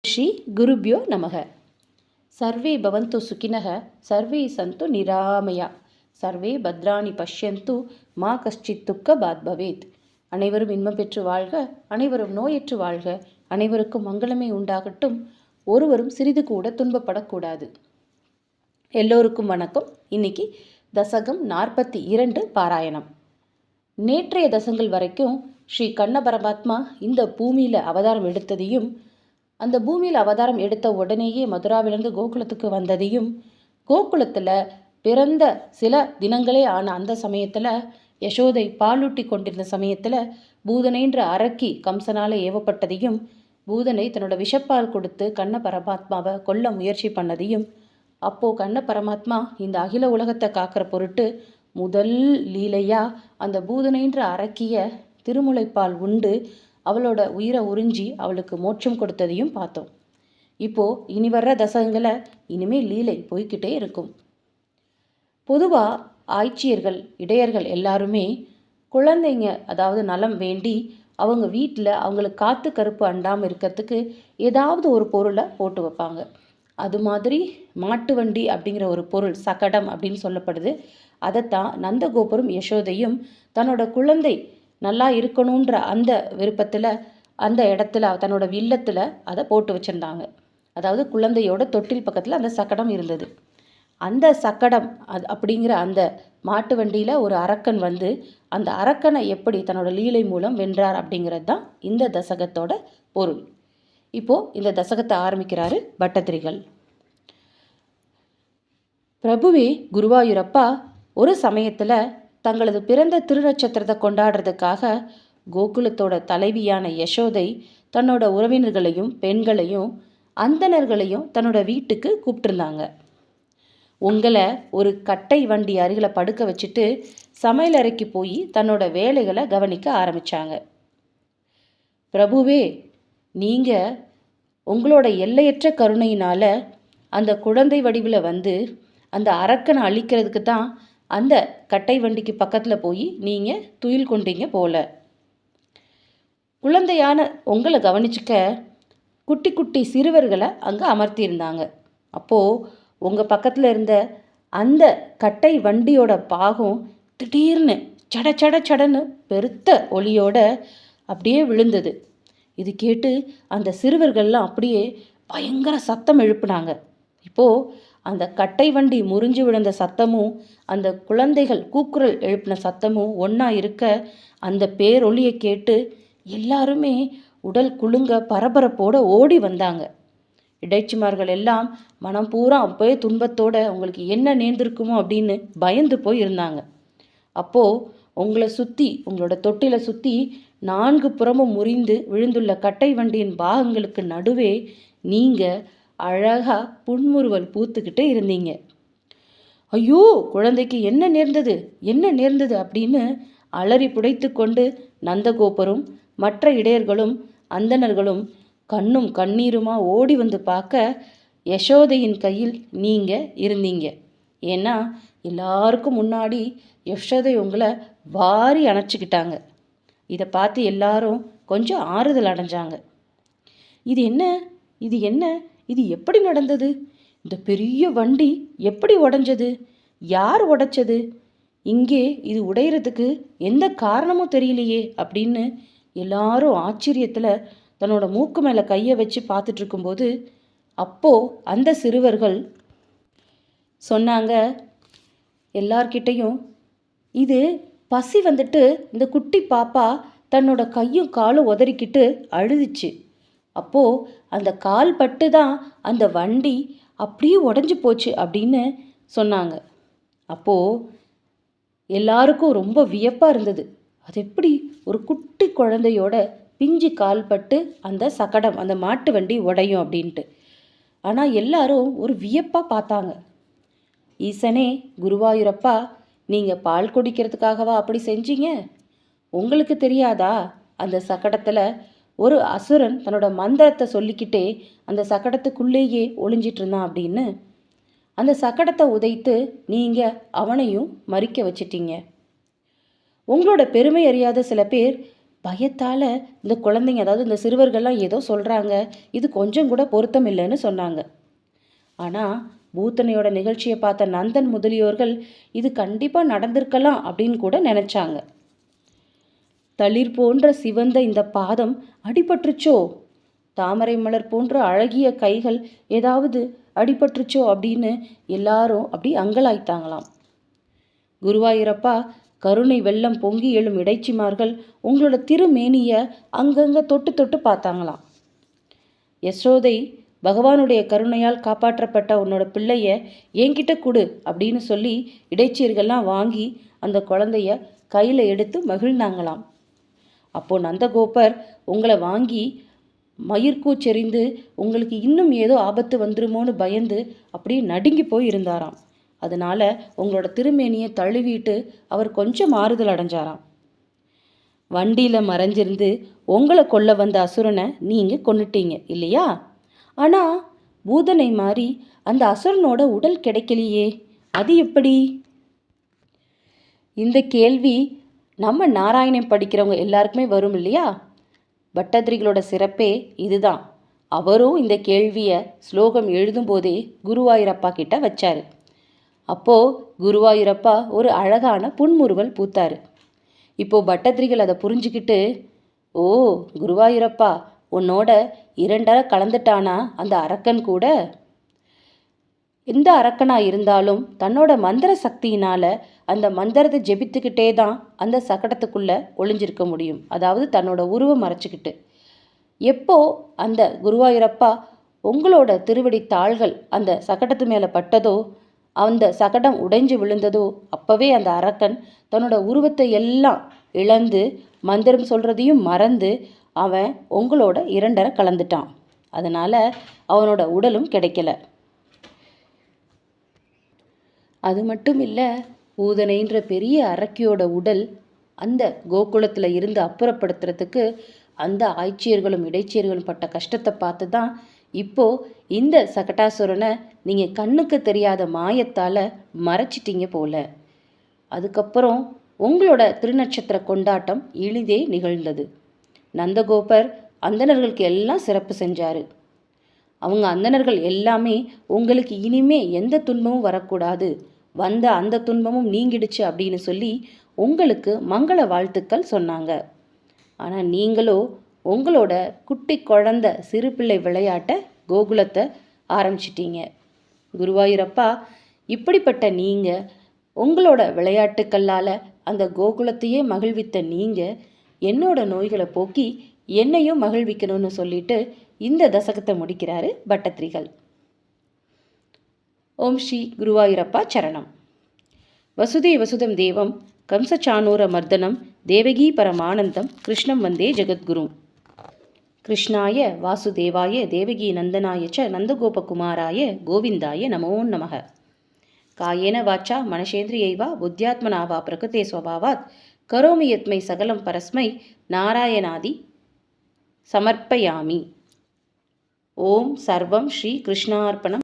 ஸ்ரீ குருப்யோ நமக. சர்வே பவந்து சுகினக சர்வே சந்து நிராமயா சர்வே பத்ராணி பஷ்யந்து மா கஷ்டித் துக்க பாத் பவேத். அனைவரும் இன்பம் பெற்று வாழ்க, அனைவரும் நோயற்று வாழ்க, அனைவருக்கும் மங்களமே உண்டாகட்டும், ஒருவரும் சிறிது கூட துன்பப்படக்கூடாது. எல்லோருக்கும் வணக்கம். இன்னைக்கு தசகம் 42 பாராயணம். நேற்றைய தசங்கள் வரைக்கும் ஸ்ரீ கண்ண பரமாத்மா இந்த பூமியில் அவதாரம் எடுத்ததையும், அந்த பூமியில் அவதாரம் எடுத்த உடனேயே மதுராவிலிருந்து கோகுலத்துக்கு வந்ததையும், கோகுலத்தில் பிறந்த சில தினங்களே ஆன அந்த சமயத்தில் யசோதை பாலூட்டி கொண்டிருந்த சமயத்தில் பூதனைன்ற அரக்கி கம்சனால் ஏவப்பட்டதையும், பூதனை தன்னோட விஷப்பால் கொடுத்து கண்ண பரமாத்மாவை கொல்ல முயற்சி பண்ணதையும், அப்போது கண்ண பரமாத்மா இந்த அகில உலகத்தை காக்கிற பொருட்டு முதல் லீலையாக அந்த பூதனைன்ற அரக்கிய திருமுலைப்பால் உண்டு அவளோட உயிரை உறிஞ்சி அவளுக்கு மோட்சம் கொடுத்ததையும் பார்த்தோம். இப்போது இனி வர்ற தசகங்களை இனிமேல் லீலை போய்கிட்டே இருக்கும். பொதுவாக ஆய்ச்சியர்கள் இடையர்கள் எல்லாருமே குழந்தைங்க அதாவது நலம் வேண்டி அவங்க வீட்டில் அவங்களுக்கு காற்று கருப்பு அண்டாமல் இருக்கிறதுக்கு ஏதாவது ஒரு பொருளை போட்டு வைப்பாங்க. அது மாதிரி மாட்டு வண்டி அப்படிங்கிற ஒரு பொருள் சகடம் அப்படின்னு சொல்லப்படுது. அதைத்தான் நந்தகோபுரம் யசோதையும் தன்னோட குழந்தை நல்லா இருக்கணுன்ற அந்த விருப்பத்தில் அந்த இடத்துல தன்னோட இல்லத்தில் அதை போட்டு வச்சுருந்தாங்க. அதாவது குழந்தையோட தொட்டில் பக்கத்தில் அந்த சக்கடம் இருந்தது. அந்த சக்கடம் அப்படிங்கிற அந்த மாட்டு வண்டியில் ஒரு அரக்கன் வந்து அந்த அரக்கனை எப்படி தன்னோட லீலை மூலம் வென்றார் அப்படிங்கிறது தான் இந்த தசகத்தோட பொருள். இப்போது இந்த தசகத்தை ஆரம்பிக்கிறாரு பட்டத்திரிகள். பிரபுவே குருவாயூரப்பா ஒரு சமயத்தில் தங்களது பிறந்த திருநட்சத்திரத்தை கொண்டாடுறதுக்காக கோகுலத்தோட தலைவியான யசோதை தன்னோட உறவினர்களையும் பெண்களையும் அந்தணர்களையும் தன்னோட வீட்டுக்கு கூப்பிட்டுருந்தாங்க. உங்களை ஒரு கட்டை வண்டி அருகில் படுக்க வச்சுட்டு சமையல் அறைக்கு போய் தன்னோட வேலைகளை கவனிக்க ஆரம்பித்தாங்க. பிரபுவே, நீங்கள் உங்களோட எல்லையற்ற கருணையினால் அந்த குழந்தை வடிவில் வந்து அந்த அரக்கனை அழிக்கிறதுக்கு தான் அந்த கட்டை வண்டிக்கு பக்கத்தில் போய் நீங்கள் துயில் கொண்டீங்க போல. குழந்தையான உங்களை கவனிச்சுக்க குட்டி குட்டி சிறுவர்களை அங்கே அமர்த்தியிருந்தாங்க. அப்போது உங்கள் பக்கத்தில் இருந்த அந்த கட்டை வண்டியோட பாகம் திடீர்னு சட சட சடன்னு பெருத்த ஒளியோட அப்படியே விழுந்தது. இது கேட்டு அந்த சிறுவர்கள்லாம் அப்படியே பயங்கர சத்தம் எழுப்புனாங்க. இப்போது அந்த கட்டை வண்டி முறிஞ்சு விழுந்த சத்தமும் அந்த குழந்தைகள் கூக்குரல் எழுப்பின சத்தமும் ஒன்றா இருக்க அந்த பேரொலியை கேட்டு எல்லாருமே உடல் குலுங்க பரபரப்போடு ஓடி வந்தாங்க. இடைச்சிமார்கள் எல்லாம் மனம் பூரா அப்போயே துன்பத்தோடு உங்களுக்கு என்ன நேர்ந்திருக்குமோ அப்படின்னு பயந்து போய் இருந்தாங்க. அப்போது உங்களை சுற்றி உங்களோட தொட்டிலை சுற்றி 4 புறமும் முறிந்து விழுந்துள்ள கட்டை வண்டியின் பாகங்களுக்கு நடுவே நீங்கள் அழகாக புன்முறுவல் பூத்துக்கிட்டே இருந்தீங்க. ஐயோ, குழந்தைக்கு என்ன நேர்ந்தது அப்படின்னு அலறி புடைத்து கொண்டு நந்தகோபரும் மற்ற இடையர்களும் அந்தணர்களும் கண்ணும் கண்ணீருமா ஓடி வந்து பார்க்க யசோதையின் கையில் நீங்கள் இருந்தீங்க. ஏன்னா எல்லாருக்கும் முன்னாடி யசோதை உங்களை வாரி அணைச்சிக்கிட்டாங்க. இதை பார்த்து எல்லாரும் கொஞ்சம் ஆறுதல் அடைஞ்சாங்க. இது என்ன இது எப்படி நடந்தது? இந்த பெரிய வண்டி எப்படி உடைஞ்சது? யார் உடைச்சது? இங்கே இது உடையிறதுக்கு எந்த காரணமும் தெரியலையே அப்படின்னு எல்லாரும் ஆச்சரியத்தில் தன்னோட மூக்கு மேலே கையை வச்சு பார்த்துட்டு இருக்கும்போது அப்போது அந்த சிறுவர்கள் சொன்னாங்க எல்லார்கிட்டையும், இது பசி வந்துட்டு இந்த குட்டி பாப்பா தன்னோட கையும் காலும் உதறிக்கிட்டு அழுதுச்சு. அப்போது அந்த கால் பட்டு தான் அந்த வண்டி அப்படியே உடஞ்சி போச்சு அப்படின்னு சொன்னாங்க. அப்போது எல்லாருக்கும் ரொம்ப வியப்பாக இருந்தது. அது எப்படி ஒரு குட்டி குழந்தையோட பிஞ்சு கால் பட்டு அந்த சக்கடம் அந்த மாட்டு வண்டி உடையும் அப்படின்ட்டு. ஆனால் எல்லாரும் ஒரு வியப்பாக பார்த்தாங்க. ஈசனே குருவாயூரப்பா, நீங்கள் பால் குடிக்கிறதுக்காகவா அப்படி செஞ்சீங்க? உங்களுக்கு தெரியாதா அந்த சக்கடத்தில் ஒரு அசுரன் தன்னோட மந்திரத்தை சொல்லிக்கிட்டே அந்த சக்கடத்துக்குள்ளேயே ஒளிஞ்சிட்டு இருந்தான் அப்படின்னு? அந்த சக்கடத்தை உதைத்து நீங்கள் அவனையும் மறிக்க வச்சிட்டீங்க. உங்களோட பெருமை அறியாத சில பேர் பயத்தால் இந்த குழந்தைங்க, அதாவது இந்த சிறுவர்கள்லாம் ஏதோ சொல்கிறாங்க, இது கொஞ்சம் கூட பொருத்தம் இல்லைன்னு சொன்னாங்க. ஆனால் பூத்தனையோட நிகழ்ச்சியை பார்த்த நந்தன் முதலியோர்கள் இது கண்டிப்பாக நடந்திருக்கலாம் அப்படின்னு கூட நினச்சாங்க. தளிர் போன்ற சிவந்த இந்த பாதம் அடிபட்டுருச்சோ, தாமரை மலர் போன்ற அழகிய கைகள் ஏதாவது அடிபட்டுருச்சோ அப்படின்னு எல்லாரும் அப்படி அங்கலாய்த்தாங்களாம். குருவாயூரப்பா, கருணை வெள்ளம் பொங்கி எழும் இடைச்சிமார்கள் உங்களோட திருமேனியை அங்கங்கே தொட்டு தொட்டு பார்த்தாங்களாம். யசோதை, பகவானுடைய கருணையால் காப்பாற்றப்பட்ட உன்னோட பிள்ளைய என்கிட்ட கொடு அப்படின்னு சொல்லி இடைச்சீர்கள்லாம் வாங்கி அந்த குழந்தைய கையில் எடுத்து மகிழ்ந்தாங்களாம். அப்போது நந்தகோபர் உங்களை வாங்கி மயிர்கூச்செறிந்து உங்களுக்கு இன்னும் ஏதோ ஆபத்து வந்துருமோன்னு பயந்து அப்படியே நடுங்கி போய் இருந்தாராம். அதனால் உங்களோட திருமேனியை தழுவிட்டு அவர் கொஞ்சம் ஆறுதல் அடைஞ்சாராம். வண்டியில் மறைஞ்சிருந்து உங்களை கொல்ல வந்த அசுரனை நீங்கள் கொன்னுட்டீங்க இல்லையா? ஆனால் பூதனை மாதிரி அந்த அசுரனோட உடல் கிடைக்கலையே, அது எப்படி? இந்த கேள்வி நம்ம நாராயணன் படிக்கிறவங்க எல்லாருக்குமே வரும் இல்லையா? பட்டதிரிகளோட சிறப்பே இதுதான். அவரும் இந்த கேள்வியை ஸ்லோகம் எழுதும்போதே குருவாயூரப்பா கிட்ட வச்சார். அப்போது குருவாயூரப்பா ஒரு அழகான புன்முறுவல் பூத்தார். இப்போது பட்டதிரிகள் அதை புரிஞ்சுக்கிட்டு, ஓ குருவாயூரப்பா, உன்னோட 2 கலந்துட்டானா அந்த அரக்கன் கூட? எந்த அரக்கனாக இருந்தாலும் தன்னோட மந்திர சக்தியினால் அந்த மந்திரத்தை ஜெபித்துக்கிட்டே தான் அந்த சக்கடத்துக்குள்ளே ஒளிஞ்சிருக்க முடியும். அதாவது தன்னோட உருவம் மறைச்சிக்கிட்டு. எப்போ அந்த குருவாயூரப்பா உங்களோட திருவடி தாள்கள் அந்த சக்கடத்து மேலே பட்டதோ, அந்த சக்கடம் உடைஞ்சு விழுந்ததோ, அப்போவே அந்த அரக்கன் தன்னோட உருவத்தை எல்லாம் இழந்து மந்திரம் சொல்கிறதையும் மறந்து அவன் உங்களோட 2 கலந்துட்டான். அதனால் அவனோட உடலும் கிடைக்கல. அது மட்டும் இல்லை, பூதனைன்ற பெரிய அரக்கியோட உடல் அந்த கோகுலத்தில் இருந்து அப்புறப்படுத்துறதுக்கு அந்த ஆய்ச்சியர்களும் இடைச்சியர்களும் பட்ட கஷ்டத்தை பார்த்து தான் இப்போது இந்த சகடாசுரனை நீங்கள் கண்ணுக்கு தெரியாத மாயத்தால் மறைச்சிட்டீங்க போல. அதுக்கப்புறம் உங்களோட திருநட்சத்திர கொண்டாட்டம் எளிதே நிகழ்ந்தது. நந்தகோபர் அந்தணர்களுக்கு எல்லாம் சிறப்பு செஞ்சார். அவங்க அந்தணர்கள் எல்லாமே உங்களுக்கு இனிமே எந்த துன்பமும் வரக்கூடாது, வந்த அந்த துன்பமும் நீங்கிடுச்சு அப்படின்னு சொல்லி உங்களுக்கு மங்கள வாழ்த்துக்கள் சொன்னாங்க. ஆனால் நீங்களோ உங்களோட குட்டி குழந்த சிறு பிள்ளை விளையாட்டை கோகுலத்தை ஆரம்பிச்சிட்டீங்க. குருவாயூரப்பா, இப்படிப்பட்ட நீங்கள் உங்களோட விளையாட்டுக்களால் அந்த கோகுலத்தையே மகிழ்வித்த நீங்கள் என்னோட நோய்களை போக்கி என்னையும் மகிழ்விக்கணும்னு சொல்லிட்டு இந்த தசகத்தை முடிக்கிறாரு பட்டத்திரிகள். ஓம் ஸ்ரீ குருவாயூரப்பா சரணம். வசுதே வசுதம் தேவம் கம்சச்சானூர மர்தனம் தேவகீ பரமானந்தம் கிருஷ்ணம் வந்தே ஜெகத்குரும். கிருஷ்ணாய வாசுதேவாய தேவகி நந்தனாய ச நந்தகோபகுமாராய கோவிந்தாய நமோ நமः. காயேன வாச்சா மனசேந்திரியைவா புத்தியாத்மனா வா பிரகிருதே ஸ்வபாவாத் கரோமி யத்மை சகலம் பரஸ்மை நாராயணாதி சமர்ப்பயாமி. ஓம் சர்வம் ஸ்ரீ கிருஷ்ணார்ப்பணம்.